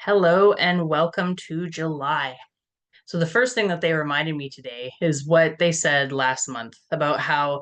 Hello and welcome to July. So, the first thing that they reminded me today is what they said last month about how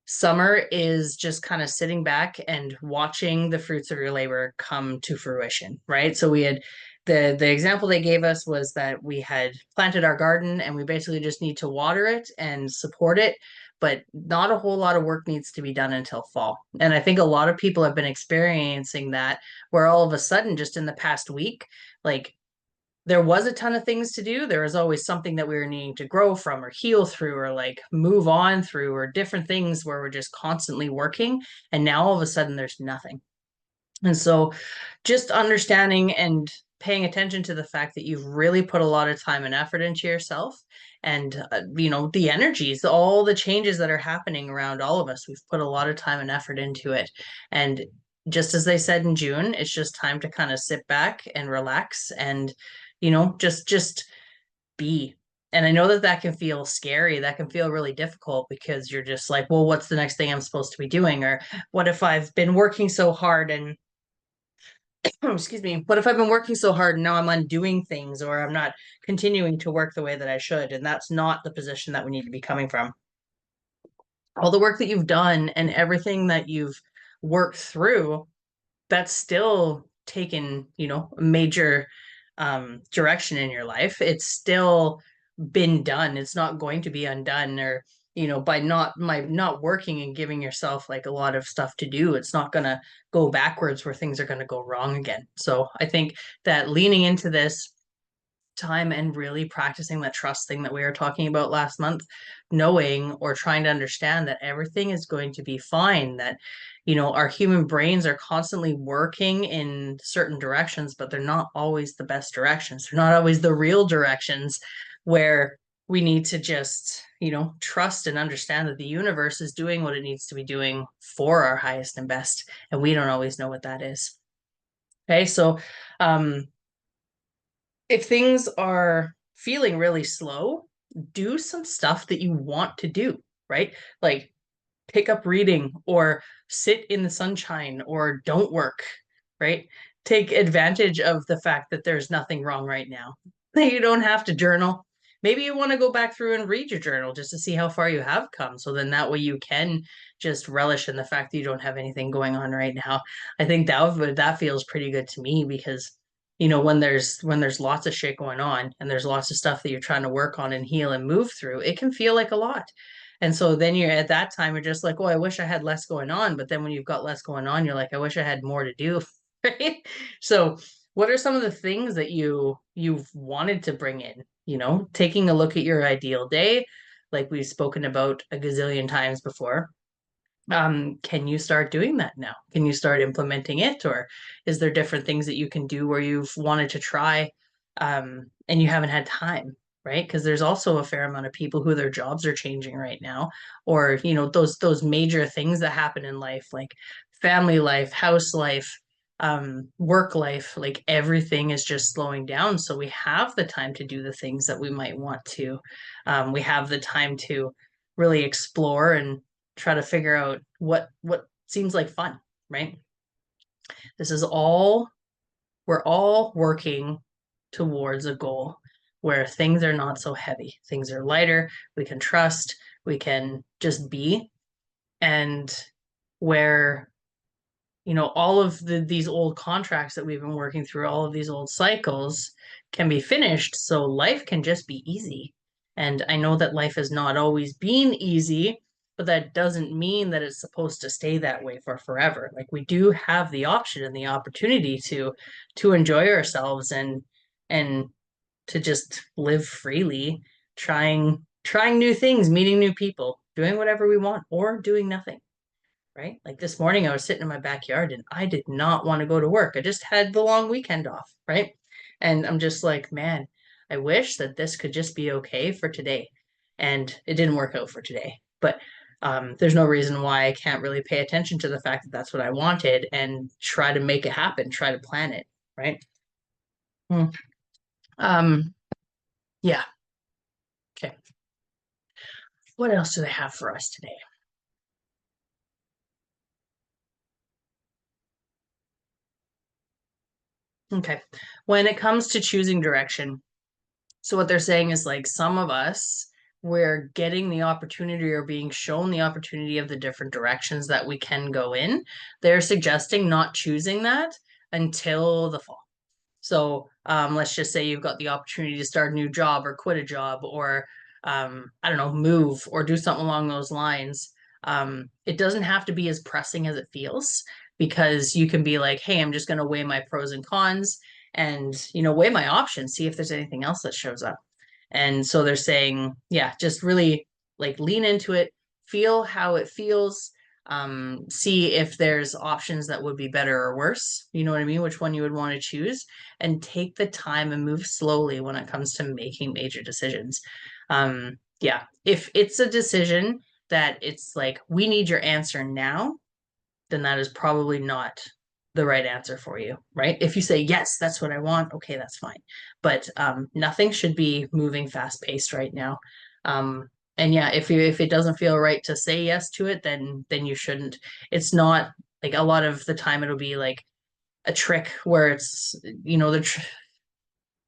summer is just kind of sitting back and watching the fruits of your labor come to fruition, right? So, we had the example they gave us was that we had planted our garden and we basically just need to water it and support it, but not a whole lot of work needs to be done until fall. And I think a lot of people have been experiencing that where all of a sudden, just in the past week, like there was a ton of things to do. There was always something that we were needing to grow from or heal through or like move on through or different things where we're just constantly working. And now all of a sudden there's nothing. And so just understanding and paying attention to the fact that you've really put a lot of time and effort into yourself and the energies, all the changes that are happening around all of us, we've put a lot of time and effort into it. And just as they said in June, it's just time to kind of sit back and relax and just be. And I know that that can feel scary. That can feel really difficult because you're just like, well, what's the next thing I'm supposed to be doing? Or what if I've been working so hard and excuse me, what if I've been working so hard and now I'm undoing things or I'm not continuing to work the way that I should? And that's not the position that we need to be coming from. All the work that you've done and everything that you've worked through, that's still taken, a major direction in your life. It's still been done. It's not going to be undone or by not working and giving yourself like a lot of stuff to do, it's not going to go backwards where things are going to go wrong again. So I think that leaning into this time and really practicing that trust thing that we were talking about last month, knowing or trying to understand that everything is going to be fine, that, our human brains are constantly working in certain directions, but they're not always the best directions. They're not always the real directions where we need to just, trust and understand that the universe is doing what it needs to be doing for our highest and best. And we don't always know what that is. Okay. So, um, if things are feeling really slow, do some stuff that you want to do, right? Like pick up reading or sit in the sunshine or don't work, right? Take advantage of the fact that there's nothing wrong right now. You don't have to journal. Maybe you want to go back through and read your journal just to see how far you have come. So then that way you can just relish in the fact that you don't have anything going on right now. I think that feels pretty good to me because when there's lots of shit going on and there's lots of stuff that you're trying to work on and heal and move through, it can feel like a lot. And so then you're at that time, you're just like, oh, I wish I had less going on. But then when you've got less going on, you're like, I wish I had more to do. Right. So what are some of the things that you've wanted to bring in? Taking a look at your ideal day, like we've spoken about a gazillion times before. Can you start doing that now? Can you start implementing it? Or is there different things that you can do where you've wanted to try and you haven't had time? Right, because there's also a fair amount of people who their jobs are changing right now, or those major things that happen in life, like family life, house life, work life, like everything is just slowing down. So we have the time to do the things that we might want to. We have the time to really explore and try to figure out what seems like fun, right? This is all we're all working towards a goal where things are not so heavy. Things are lighter, we can trust, we can just be, and where all of these old contracts that we've been working through, all of these old cycles can be finished so life can just be easy. And I know that life has not always been easy, but that doesn't mean that it's supposed to stay that way for forever. Like we do have the option and the opportunity to enjoy ourselves and to just live freely, trying new things, meeting new people, doing whatever we want or doing nothing, right? Like this morning, I was sitting in my backyard and I did not want to go to work. I just had the long weekend off, right? And I'm just like, man, I wish that this could just be okay for today. And it didn't work out for today. But there's no reason why I can't really pay attention to the fact that that's what I wanted and try to make it happen, try to plan it, right? Hmm. Um, yeah. Okay. What else do they have for us today? Okay. When it comes to choosing direction, so what they're saying is like some of us, we're getting the opportunity or being shown the opportunity of the different directions that we can go in. They're suggesting not choosing that until the fall. So let's just say you've got the opportunity to start a new job or quit a job or I don't know, move or do something along those lines. It doesn't have to be as pressing as it feels because you can be like, hey, I'm just going to weigh my pros and cons and, weigh my options, see if there's anything else that shows up. And so they're saying, yeah, just really like lean into it, feel how it feels, see if there's options that would be better or worse. You know what I mean? Which one you would want to choose, and take the time and move slowly when it comes to making major decisions. Yeah, if it's a decision that it's like, we need your answer now, then that is probably not the right answer for you, right? If you say, yes, that's what I want, okay, that's fine. But nothing should be moving fast paced right now. And yeah, if it doesn't feel right to say yes to it, then you shouldn't. It's not like a lot of the time it'll be like a trick where it's,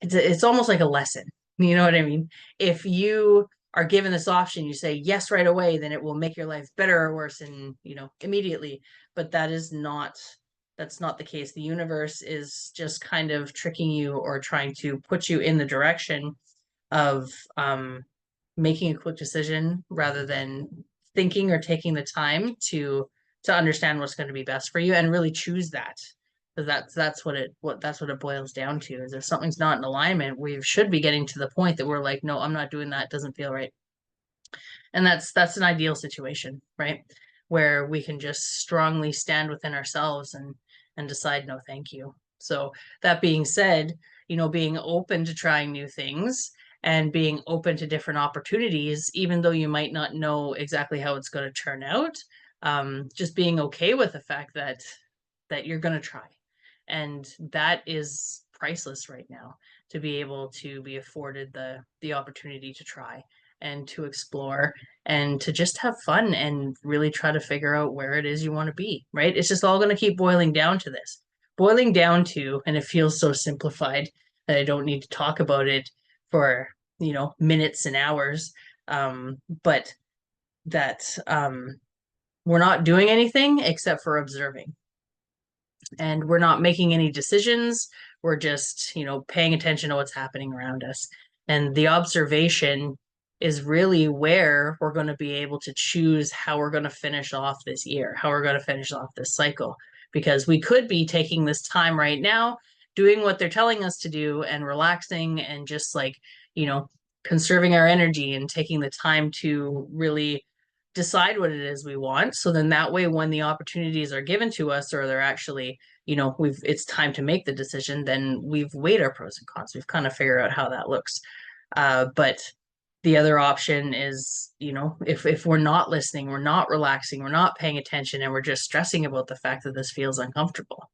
it's almost like a lesson. You know what I mean? If you are given this option, you say yes right away, then it will make your life better or worse and, immediately. But that's not the case. The universe is just kind of tricking you or trying to put you in the direction of making a quick decision rather than thinking or taking the time to understand what's going to be best for you and really choose that. Because that's what it boils down to. Is if something's not in alignment, we should be getting to the point that we're like, no, I'm not doing that. It doesn't feel right. And that's an ideal situation, right? Where we can just strongly stand within ourselves and decide no, thank you. So that being said, being open to trying new things and being open to different opportunities, even though you might not know exactly how it's going to turn out, just being okay with the fact that you're going to try. And that is priceless right now, to be able to be afforded the opportunity to try and to explore and to just have fun and really try to figure out where it is you want to be, right? It's just all going to keep boiling down to this. Boiling down to, and it feels so simplified that I don't need to talk about it for, minutes and hours. But that we're not doing anything except for observing, and we're not making any decisions. We're just, paying attention to what's happening around us. And the observation is really where we're going to be able to choose how we're going to finish off this year, how we're going to finish off this cycle. Because we could be taking this time right now, doing what they're telling us to do and relaxing and just like, you know, conserving our energy and taking the time to really decide what it is we want. So then that way, when the opportunities are given to us or they're actually, it's time to make the decision, then we've weighed our pros and cons. We've kind of figured out how that looks. But the other option is, if we're not listening, we're not relaxing, we're not paying attention, and we're just stressing about the fact that this feels uncomfortable.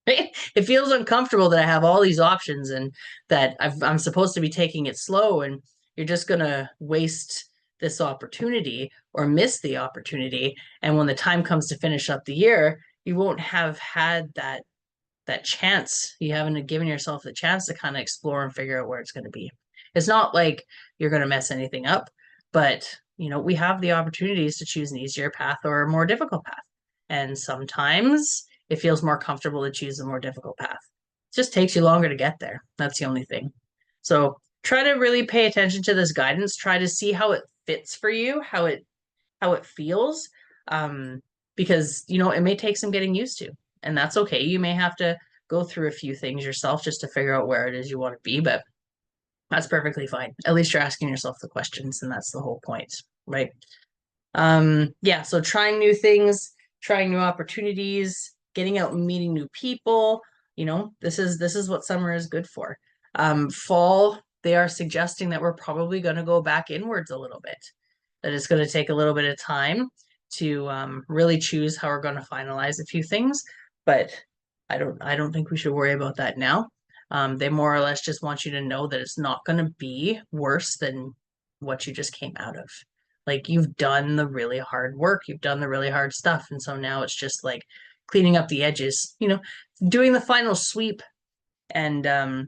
It feels uncomfortable that I have all these options and that I'm supposed to be taking it slow, and you're just going to waste this opportunity or miss the opportunity. And when the time comes to finish up the year, you won't have had that chance. You haven't given yourself the chance to kind of explore and figure out where it's going to be. It's not like you're going to mess anything up, but we have the opportunities to choose an easier path or a more difficult path. And sometimes it feels more comfortable to choose a more difficult path. It just takes you longer to get there. That's the only thing. So try to really pay attention to this guidance. Try to see how it fits for you, how it feels. Because it may take some getting used to, and that's okay. You may have to go through a few things yourself just to figure out where it is you want to be, but that's perfectly fine. At least you're asking yourself the questions, and that's the whole point, right? Yeah, so trying new things, trying new opportunities, getting out and meeting new people, this is what summer is good for. Fall, they are suggesting that we're probably going to go back inwards a little bit, that it's going to take a little bit of time to really choose how we're going to finalize a few things, but I don't think we should worry about that now. They more or less just want you to know that it's not going to be worse than what you just came out of. Like, you've done the really hard work, you've done the really hard stuff, and so now it's just like cleaning up the edges, doing the final sweep And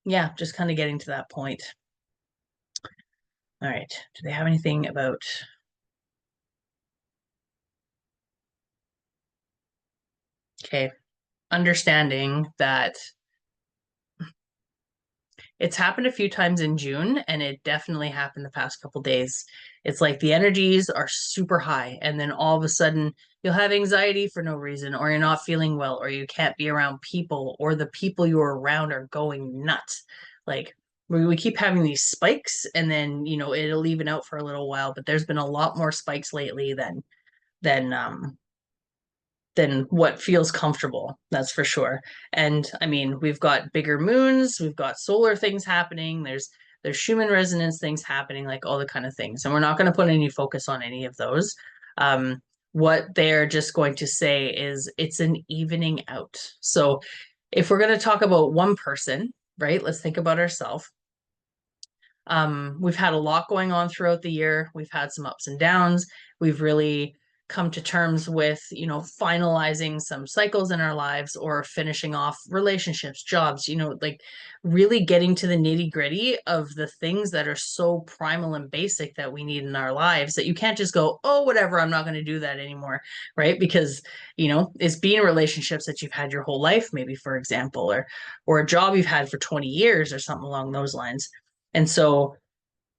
yeah, just kind of getting to that point. All right. Do they have anything about okay, understanding that it's happened a few times in June, and it definitely happened the past couple days. It's like the energies are super high, and then all of a sudden you'll have anxiety for no reason, or you're not feeling well, or you can't be around people, or the people you're around are going nuts. Like we keep having these spikes, and then it'll even out for a little while. But there's been a lot more spikes lately than than what feels comfortable, that's for sure. And I mean, we've got bigger moons, we've got solar things happening, there's Schumann resonance things happening, like all the kind of things. And we're not going to put any focus on any of those. What they're just going to say is it's an evening out. So if we're going to talk about one person, right, let's think about ourselves. We've had a lot going on throughout the year. We've had some ups and downs. We've really come to terms with, finalizing some cycles in our lives or finishing off relationships, jobs, like really getting to the nitty gritty of the things that are so primal and basic that we need in our lives that you can't just go, oh, whatever, I'm not going to do that anymore. Right. Because, it's being relationships that you've had your whole life, maybe, for example, or a job you've had for 20 years or something along those lines. And so,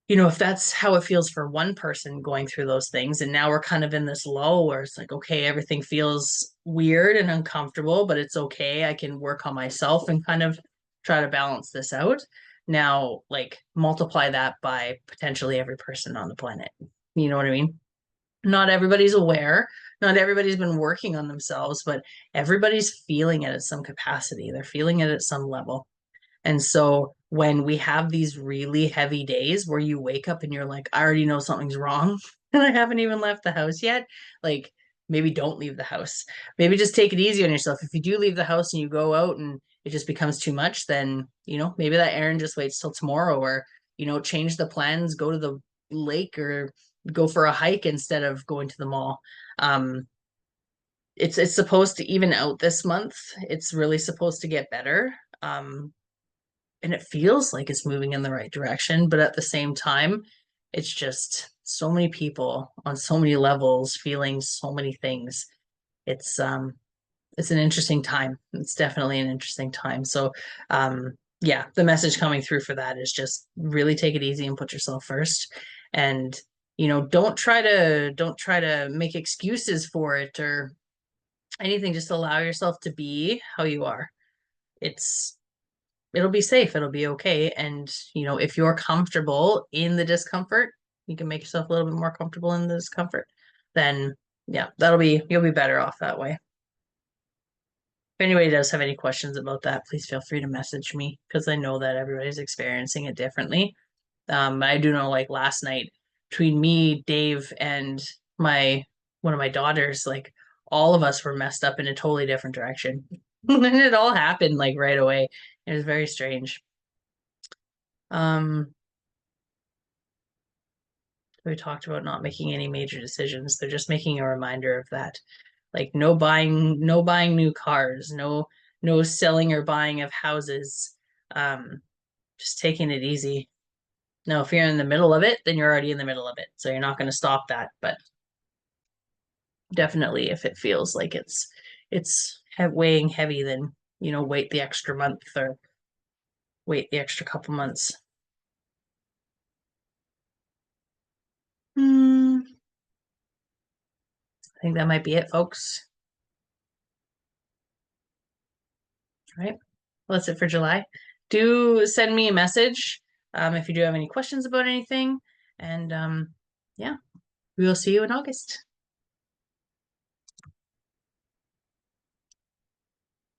if that's how it feels for one person going through those things, and now we're kind of in this lull where it's like, okay, everything feels weird and uncomfortable, but it's okay. I can work on myself and kind of try to balance this out. Now, like, multiply that by potentially every person on the planet. You know what I mean? Not everybody's aware. Not everybody's been working on themselves, but everybody's feeling it at some capacity. They're feeling it at some level. And so when we have these really heavy days where you wake up and you're like, I already know something's wrong and I haven't even left the house yet, like maybe don't leave the house. Maybe just take it easy on yourself. If you do leave the house and you go out and it just becomes too much, then, maybe that errand just waits till tomorrow, or, change the plans, go to the lake or go for a hike instead of going to the mall. Um, it's supposed to even out this month. It's really supposed to get better. And it feels like it's moving in the right direction, but at the same time, it's just so many people on so many levels feeling so many things. It's an interesting time. It's definitely an interesting time. So yeah, the message coming through for that is just really take it easy and put yourself first. And don't try to make excuses for it or anything. Just allow yourself to be how you are. It's it'll be safe, it'll be okay. And if you're comfortable in the discomfort, you can make yourself a little bit more comfortable in the discomfort, then yeah, you'll be better off that way. If anybody does have any questions about that, please feel free to message me, because I know that everybody's experiencing it differently. I do know, like, last night between me, Dave, and my one of my daughters, like, all of us were messed up in a totally different direction. And it all happened like right away. It was very strange. Um, we talked about not making any major decisions. They're just making a reminder of that. Like, no buying new cars, no selling or buying of houses. Just taking it easy. Now, if you're in the middle of it, then you're already in the middle of it. So you're not going to stop that. But definitely if it feels like it's weighing heavy, then wait the extra month or wait the extra couple months. I think that might be it, folks. All right. Well, that's it for July. Do send me a message if you do have any questions about anything. And yeah, we will see you in August.